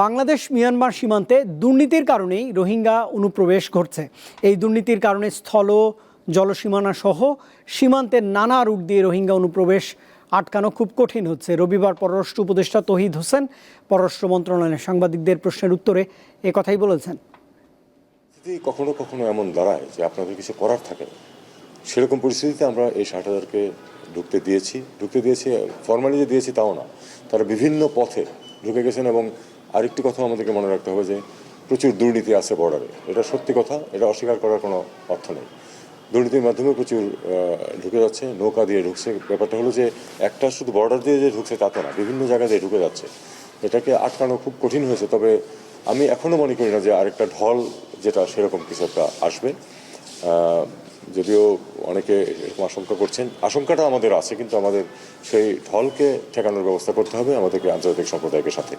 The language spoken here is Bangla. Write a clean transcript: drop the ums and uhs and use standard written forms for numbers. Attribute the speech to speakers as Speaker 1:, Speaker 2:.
Speaker 1: বাংলাদেশ মিয়ানমার সীমান্তে দুর্নীতির কারণেই রোহিঙ্গা অনুপ্রবেশ ঘটছে। এই দুর্নীতির কারণে স্থল জলসীমানা সহ সীমান্তের নানা রুট দিয়ে রোহিঙ্গা অনুপ্রবেশ আটকানো খুব কঠিন হচ্ছে। রবিবার পররাষ্ট্র উপদেষ্টা তৌহিদ হোসেন পররাষ্ট্র মন্ত্রণালয়ের সাংবাদিকদের প্রশ্নের উত্তরে একথাই বলেছেন।
Speaker 2: কখনো কখনো এমন দাঁড়ায় যে আপনাদের কিছু করার থাকে না। সেরকম পরিস্থিতিতে আমরা এই 60,000-কে ঢুকতে দিয়েছি ফর্মালি যে দিয়েছি তাও না, তারা বিভিন্ন পথে ঢুকে গেছেন। এবং আরেকটি কথা আমাদেরকে মনে রাখতে হবে যে প্রচুর দুর্নীতি আছে বর্ডারে। এটা সত্যি কথা, এটা অস্বীকার করার কোনো অর্থ নেই। দুর্নীতির মাধ্যমে প্রচুর ঢুকে যাচ্ছে, নৌকা দিয়ে ঢুকছে। ব্যাপারটা হলো যে একটা শুধু বর্ডার দিয়ে যে ঢুকছে তা তো না, বিভিন্ন জায়গা দিয়ে ঢুকে যাচ্ছে। এটাকে আটকানো খুব কঠিন হয়েছে। তবে আমি এখনও মনে করি না যে আরেকটা ঢল যেটা সেরকম কিছু একটা আসবে। যদিও অনেকে এরকম আশঙ্কা করছেন, আশঙ্কাটা আমাদের আছে, কিন্তু আমাদের সেই ঢলকে ঠেকানোর ব্যবস্থা করতে হবে আমাদেরকে আন্তর্জাতিক সম্প্রদায়ের সাথে।